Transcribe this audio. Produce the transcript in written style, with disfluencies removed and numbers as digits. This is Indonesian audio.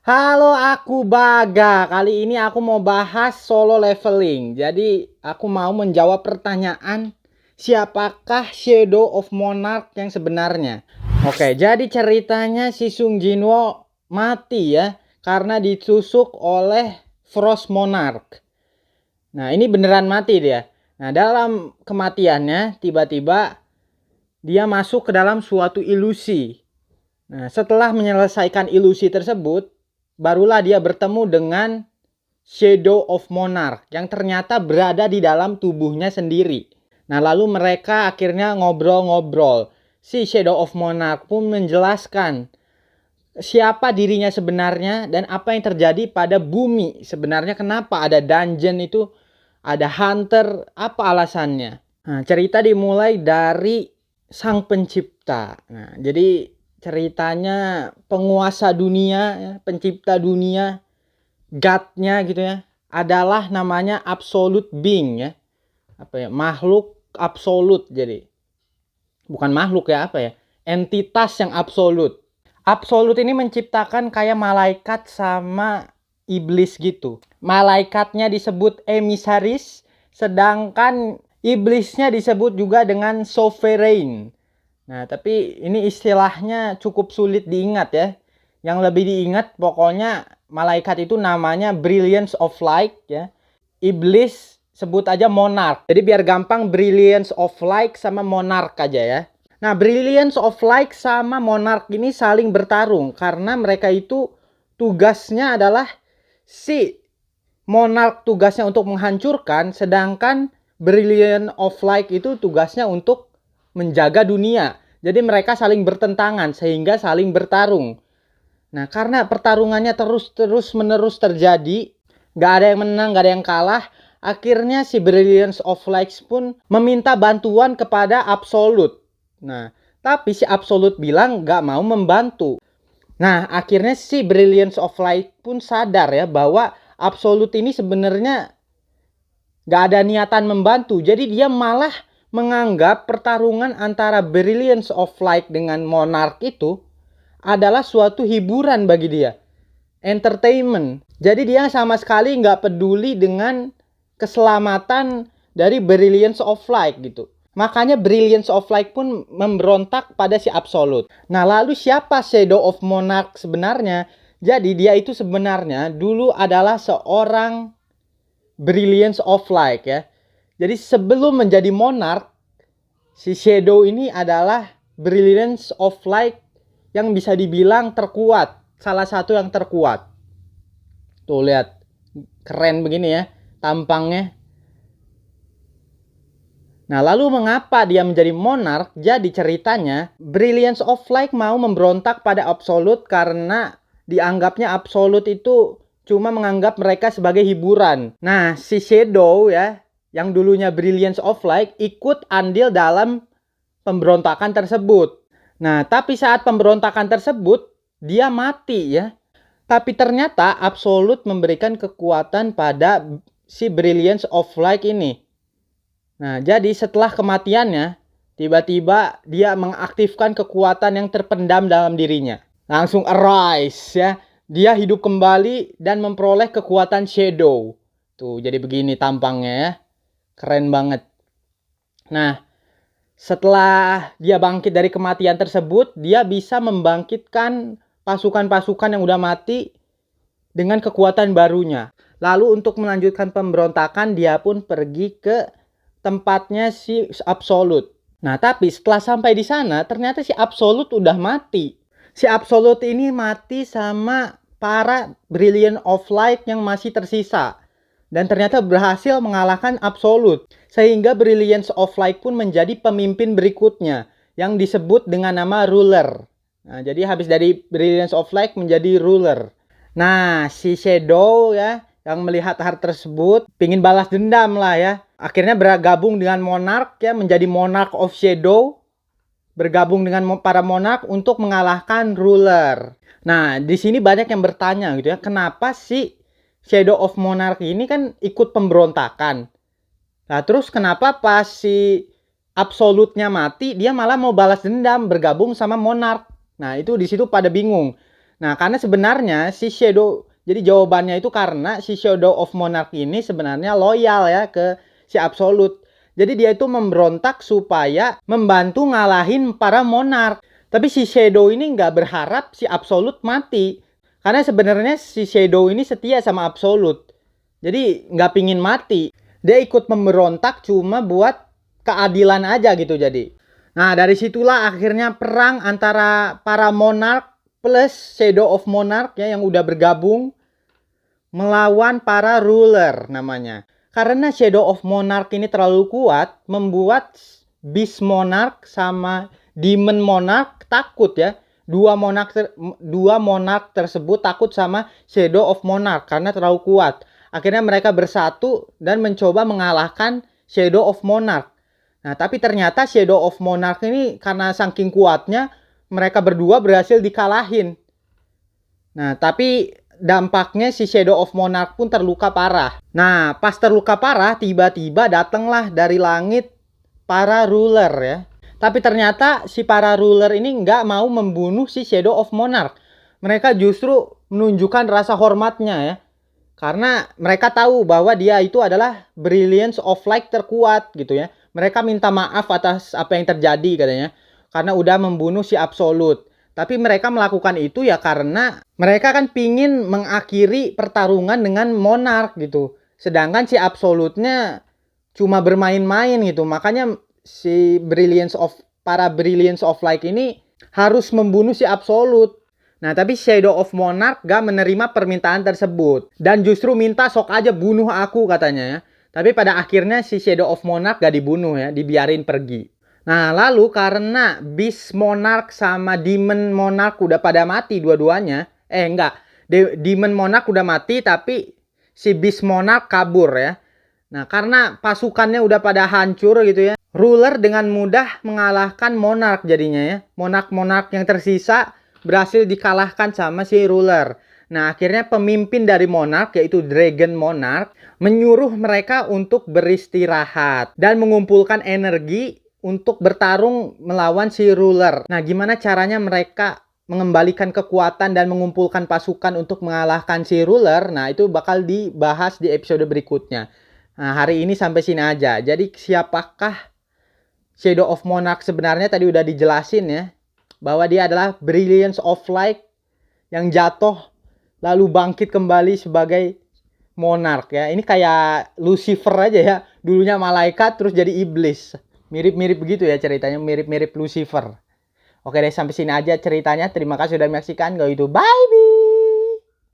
Halo, aku Baga. Kali ini aku mau bahas solo leveling. Jadi, aku mau menjawab pertanyaan, siapakah Shadow of Monarch yang sebenarnya? Oke, jadi ceritanya si Sung Jinwo mati ya karena ditusuk oleh Frost Monarch. Nah, ini beneran mati dia. Nah, dalam kematiannya tiba-tiba dia masuk ke dalam suatu ilusi. Nah, setelah menyelesaikan ilusi tersebut, barulah dia bertemu dengan Shadow of Monarch yang ternyata berada di dalam tubuhnya sendiri. Nah, lalu mereka akhirnya ngobrol-ngobrol. Si Shadow of Monarch pun menjelaskan siapa dirinya sebenarnya dan apa yang terjadi pada bumi. Sebenarnya kenapa ada dungeon itu, ada hunter, apa alasannya. Nah, cerita dimulai dari sang pencipta. Nah, jadi ceritanya penguasa dunia, ya, pencipta dunia, God-nya gitu ya, adalah namanya absolute being ya. Apa ya? Makhluk absolut jadi. Bukan makhluk ya, apa ya? Entitas yang absolut. Absolut ini menciptakan kayak malaikat sama iblis gitu. Malaikatnya disebut emissaris, sedangkan iblisnya disebut juga dengan sovereign. Nah, tapi ini istilahnya cukup sulit diingat ya. Yang lebih diingat pokoknya malaikat itu namanya Brilliance of Light ya. Iblis sebut aja Monarch. Jadi biar gampang Brilliance of Light sama Monarch aja ya. Nah, Brilliance of Light sama Monarch ini saling bertarung karena mereka itu tugasnya adalah si Monarch tugasnya untuk menghancurkan, sedangkan Brilliance of Light itu tugasnya untuk menjaga dunia. Jadi mereka saling bertentangan sehingga saling bertarung. Nah, karena pertarungannya terus menerus terjadi, gak ada yang menang, gak ada yang kalah, akhirnya si Brilliance of Light pun meminta bantuan kepada Absolute. Nah, tapi si Absolute bilang gak mau membantu. Nah, akhirnya si Brilliance of Light pun sadar ya bahwa Absolute ini sebenarnya gak ada niatan membantu. Jadi dia malah menganggap pertarungan antara Brilliance of Light dengan Monarch itu adalah suatu hiburan bagi dia. Entertainment. Jadi dia sama sekali nggak peduli dengan keselamatan dari Brilliance of Light gitu. Makanya Brilliance of Light pun memberontak pada si Absolute. Nah, lalu siapa Shadow of Monarch sebenarnya? Jadi dia itu sebenarnya dulu adalah seorang Brilliance of Light ya. Jadi sebelum menjadi Monarch, si Shadow ini adalah Brilliance of Light yang bisa dibilang terkuat. Salah satu yang terkuat. Tuh lihat, keren begini ya tampangnya. Nah, lalu mengapa dia menjadi Monarch? Jadi ceritanya Brilliance of Light mau memberontak pada Absolute karena dianggapnya Absolute itu cuma menganggap mereka sebagai hiburan. Nah, si Shadow ya, yang dulunya Brilliance of Light ikut andil dalam pemberontakan tersebut. Nah, tapi saat pemberontakan tersebut dia mati ya. Tapi ternyata Absolute memberikan kekuatan pada si Brilliance of Light ini. Nah, jadi setelah kematiannya, tiba-tiba dia mengaktifkan kekuatan yang terpendam dalam dirinya. Langsung arise ya. Dia hidup kembali dan memperoleh kekuatan Shadow. Tuh, jadi begini tampangnya ya. Keren banget. Nah, setelah dia bangkit dari kematian tersebut, dia bisa membangkitkan pasukan-pasukan yang udah mati dengan kekuatan barunya. Lalu untuk melanjutkan pemberontakan, dia pun pergi ke tempatnya si Absolute. Nah, tapi setelah sampai di sana, ternyata si Absolute udah mati. Si Absolute ini mati sama para Brilliant of Light yang masih tersisa. Dan ternyata berhasil mengalahkan Absolute. Sehingga Brilliance of Light pun menjadi pemimpin berikutnya. Yang disebut dengan nama Ruler. Nah, jadi habis dari Brilliance of Light menjadi Ruler. Nah, si Shadow ya, yang melihat hal tersebut, pingin balas dendam lah ya. Akhirnya bergabung dengan Monarch ya, menjadi Monarch of Shadow. Bergabung dengan para Monarch untuk mengalahkan Ruler. Nah, di sini banyak yang bertanya gitu ya, kenapa si Shadow of Monarch ini kan ikut pemberontakan? Nah, terus kenapa pas si Absolute-nya mati, dia malah mau balas dendam, bergabung sama Monarch? Nah, itu di situ pada bingung. Nah, karena sebenarnya si Shadow, jadi jawabannya itu karena si Shadow of Monarch ini sebenarnya loyal ya ke si Absolute. Jadi dia itu memberontak supaya membantu ngalahin para Monarch. Tapi si Shadow ini nggak berharap si Absolute mati. Karena sebenarnya si Shadow ini setia sama Absolute. Jadi nggak pingin mati. Dia ikut memberontak cuma buat keadilan aja gitu jadi. Nah, dari situlah akhirnya perang antara para Monarch plus Shadow of Monarch ya yang udah bergabung melawan para ruler namanya. Karena Shadow of Monarch ini terlalu kuat, membuat Beast Monarch sama Demon Monarch takut ya. Dua monarch tersebut takut sama Shadow of Monarch karena terlalu kuat. Akhirnya mereka bersatu dan mencoba mengalahkan Shadow of Monarch. Nah, tapi ternyata Shadow of Monarch ini karena saking kuatnya, mereka berdua berhasil dikalahin. Nah, tapi dampaknya si Shadow of Monarch pun terluka parah. Nah, pas terluka parah, tiba-tiba datanglah dari langit para ruler ya. Tapi ternyata si para ruler ini nggak mau membunuh si Shadow of Monarch. Mereka justru menunjukkan rasa hormatnya ya. Karena mereka tahu bahwa dia itu adalah Brilliance of Light terkuat gitu ya. Mereka minta maaf atas apa yang terjadi katanya. Karena udah membunuh si Absolute. Tapi mereka melakukan itu ya karena mereka kan pingin mengakhiri pertarungan dengan Monarch gitu. Sedangkan si Absolute-nya cuma bermain-main gitu. Makanya si para Brilliance of Light ini harus membunuh si Absolute. Nah, tapi Shadow of Monarch gak menerima permintaan tersebut. Dan justru minta sok aja bunuh aku katanya ya. Tapi pada akhirnya si Shadow of Monarch gak dibunuh ya, dibiarin pergi. Nah, lalu karena Beast Monarch sama Demon Monarch udah pada mati dua-duanya. Enggak. Demon Monarch udah mati tapi si Beast Monarch kabur ya. Nah, karena pasukannya udah pada hancur gitu ya. Ruler dengan mudah mengalahkan Monarch jadinya ya. Monarch yang tersisa berhasil dikalahkan sama si ruler. Nah, akhirnya pemimpin dari Monarch yaitu Dragon Monarch menyuruh mereka untuk beristirahat dan mengumpulkan energi untuk bertarung melawan si ruler. Nah, gimana caranya mereka mengembalikan kekuatan dan mengumpulkan pasukan untuk mengalahkan si ruler? Nah, itu bakal dibahas di episode berikutnya. Nah, hari ini sampai sini aja. Jadi, siapakah Shadow of Monarch sebenarnya tadi udah dijelasin ya. Bahwa dia adalah Brilliance of Light yang jatuh lalu bangkit kembali sebagai Monarch ya. Ini kayak Lucifer aja ya. Dulunya malaikat terus jadi iblis. Mirip-mirip begitu ya ceritanya. Mirip-mirip Lucifer. Oke deh, sampai sini aja ceritanya. Terima kasih sudah menyaksikan. Go itu bye.